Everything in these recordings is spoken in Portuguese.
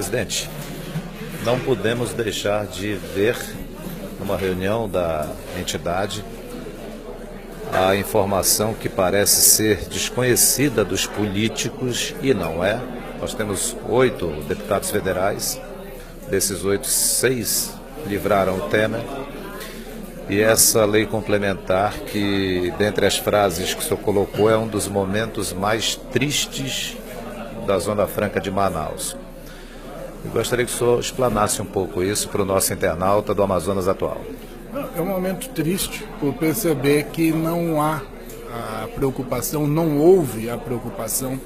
Presidente, não podemos deixar de ver, numa reunião da entidade, a informação que parece ser desconhecida dos políticos, e não é. Nós temos 8 deputados federais, desses 8, 6 livraram o Temer. E essa lei complementar que, dentre as frases que o senhor colocou, é um dos momentos mais tristes da Zona Franca de Manaus. Eu gostaria que o senhor explanasse um pouco isso para o nosso internauta do Amazonas Atual. É um momento triste por perceber que não há a preocupação, não houve a preocupação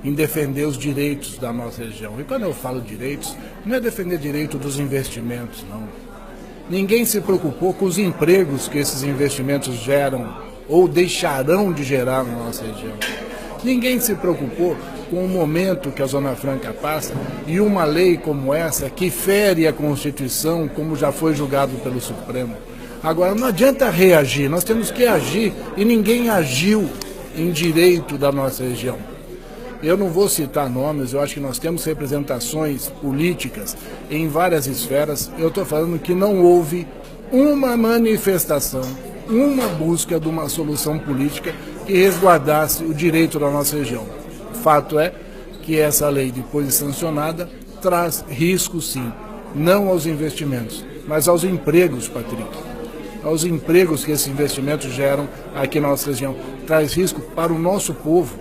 em defender os direitos da nossa região. E quando eu falo direitos, não é defender direito dos investimentos, não. Ninguém se preocupou com os empregos que esses investimentos geram ou deixarão de gerar na nossa região. Ninguém se preocupou com o momento que a Zona Franca passa e uma lei como essa que fere a Constituição, como já foi julgado pelo Supremo. Agora, não adianta reagir, nós temos que agir e ninguém agiu em direito da nossa região. Eu não vou citar nomes, eu acho que nós temos representações políticas em várias esferas. Eu estou falando que não houve uma manifestação, uma busca de uma solução política que resguardasse o direito da nossa região. O fato é que essa lei, depois de sancionada, traz risco sim, não aos investimentos, mas aos empregos, Patrick. Aos empregos que esses investimentos geram aqui na nossa região. Traz risco para o nosso povo.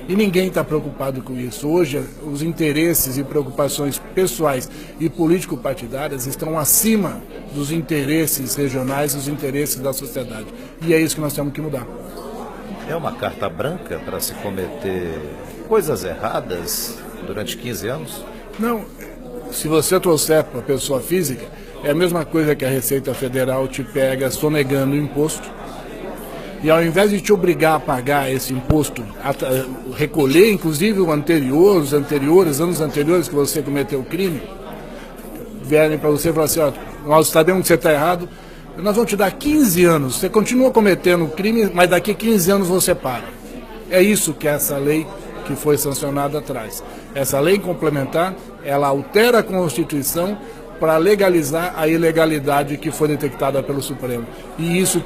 E ninguém está preocupado com isso. Hoje, os interesses e preocupações pessoais e político-partidárias estão acima dos interesses regionais e dos interesses da sociedade. E é isso que nós temos que mudar. É uma carta branca para se cometer coisas erradas durante 15 anos? Não. Se você trouxer para a pessoa física, é a mesma coisa que a Receita Federal te pega sonegando o imposto. E ao invés de te obrigar a pagar esse imposto, a recolher inclusive o anterior, os anteriores, anos anteriores que você cometeu o crime, vierem para você e falar assim, ó, nós sabemos que você está errado, nós vamos te dar 15 anos, você continua cometendo o crime, mas daqui 15 anos você para. É isso que essa lei que foi sancionada traz. Essa lei complementar, ela altera a Constituição para legalizar a ilegalidade que foi detectada pelo Supremo. E isso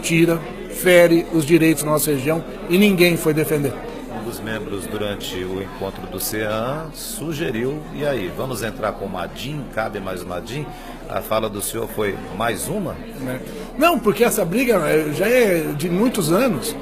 fere os direitos da nossa região e ninguém foi defender. Um dos membros, durante o encontro do CEAM, sugeriu, e aí, vamos entrar com uma DIN, cabe mais uma DIN? A fala do senhor foi mais uma? Não, porque essa briga já é de muitos anos.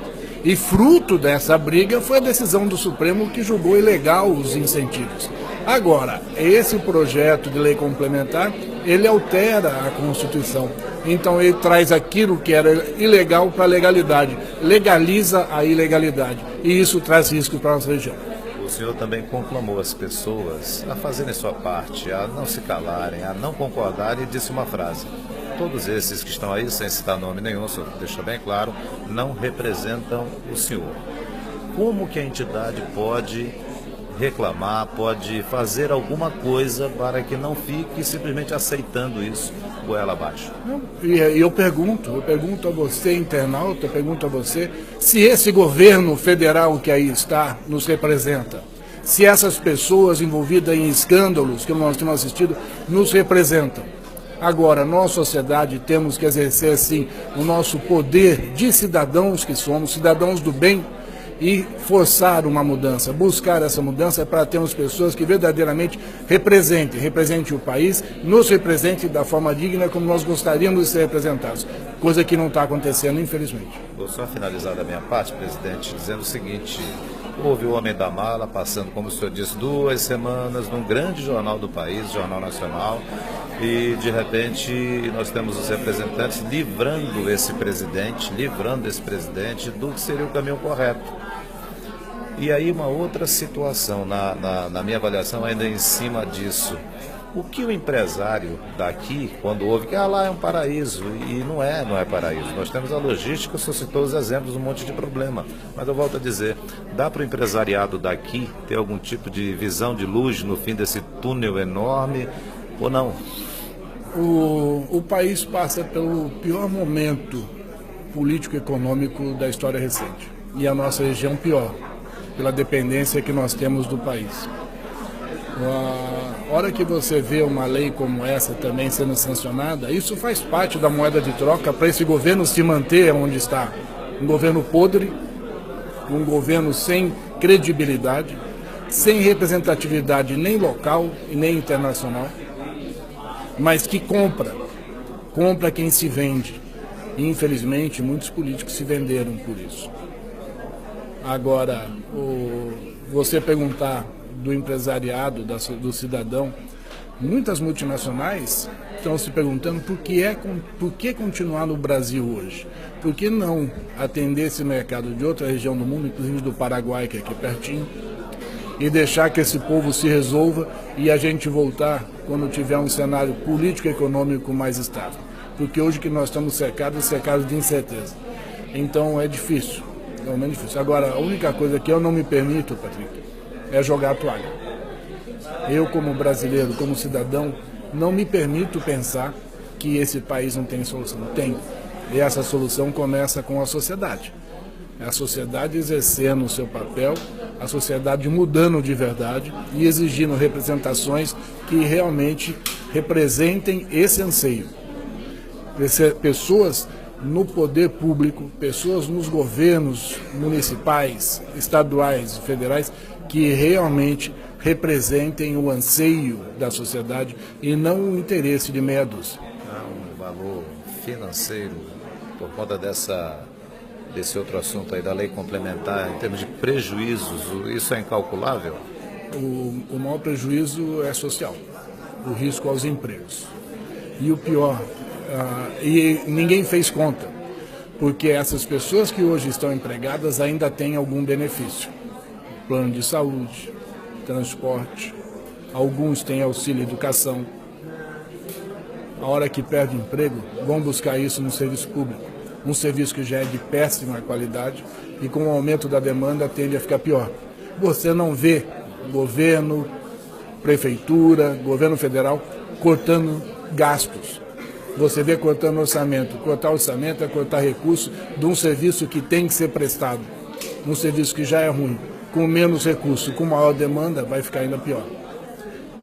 E fruto dessa briga foi a decisão do Supremo que julgou ilegal os incentivos. Agora, esse projeto de lei complementar, ele altera a Constituição. Então ele traz aquilo que era ilegal para a legalidade, legaliza a ilegalidade. E isso traz risco para a nossa região. O senhor também conclamou as pessoas a fazerem sua parte, a não se calarem, a não concordarem e disse uma frase. Todos esses que estão aí, sem citar nome nenhum, o senhor deixou bem claro, não representam o senhor. Como que a entidade pode reclamar, pode fazer alguma coisa para que não fique simplesmente aceitando isso goela abaixo? E eu pergunto a você, internauta, eu pergunto a você, se esse governo federal que aí está nos representa, se essas pessoas envolvidas em escândalos que nós temos assistido nos representam. Agora, nós, sociedade, temos que exercer, sim, o nosso poder de cidadãos que somos, cidadãos do bem, e forçar uma mudança, buscar essa mudança para termos pessoas que verdadeiramente representem o país, nos representem da forma digna como nós gostaríamos de ser representados, coisa que não está acontecendo, infelizmente. Vou só finalizar da minha parte, presidente, dizendo o seguinte: houve o Homem da Mala passando, como o senhor disse, 2 semanas num grande jornal do país, Jornal Nacional, e de repente nós temos os representantes livrando esse presidente do que seria o caminho correto. E aí uma outra situação, na minha avaliação ainda em cima disso. O que o empresário daqui, quando ouve que lá é um paraíso, e não é paraíso. Nós temos a logística, você citou os exemplos, um monte de problema. Mas eu volto a dizer, dá para o empresariado daqui ter algum tipo de visão de luz no fim desse túnel enorme, ou não? O país passa pelo pior momento político-econômico da história recente. E a nossa região pior, pela dependência que nós temos do país. A hora que você vê uma lei como essa também sendo sancionada, isso faz parte da moeda de troca para esse governo se manter onde está. Um governo podre, um governo sem credibilidade, sem representatividade nem local e nem internacional, mas que compra quem se vende. E, infelizmente, muitos políticos se venderam por isso. Agora, você perguntar do empresariado, do cidadão, muitas multinacionais estão se perguntando por que continuar no Brasil hoje? Por que não atender esse mercado de outra região do mundo, inclusive do Paraguai, que é aqui pertinho, e deixar que esse povo se resolva e a gente voltar quando tiver um cenário político e econômico mais estável? Porque hoje que nós estamos cercados de incerteza. Então é difícil, realmente difícil. Agora, a única coisa que eu não me permito, Patrick, é jogar a toalha. Eu, como brasileiro, como cidadão, não me permito pensar que esse país não tem solução. Tem. E essa solução começa com a sociedade. A sociedade exercendo o seu papel, a sociedade mudando de verdade e exigindo representações que realmente representem esse anseio. Pessoas no poder público, pessoas nos governos municipais, estaduais e federais que realmente representem o anseio da sociedade e não o interesse de meia dúzia. Há um valor financeiro por conta desse outro assunto aí da lei complementar, em termos de prejuízos, isso é incalculável? O maior prejuízo é social, o risco aos empregos. E o pior, e ninguém fez conta, porque essas pessoas que hoje estão empregadas ainda têm algum benefício. Plano de saúde, transporte, alguns têm auxílio educação. A hora que perde emprego, vão buscar isso no serviço público. Um serviço que já é de péssima qualidade e com o aumento da demanda tende a ficar pior. Você não vê governo, prefeitura, governo federal cortando gastos. Você vê cortando orçamento. Cortar orçamento é cortar recurso de um serviço que tem que ser prestado. Um serviço que já é ruim, com menos recurso, com maior demanda, vai ficar ainda pior.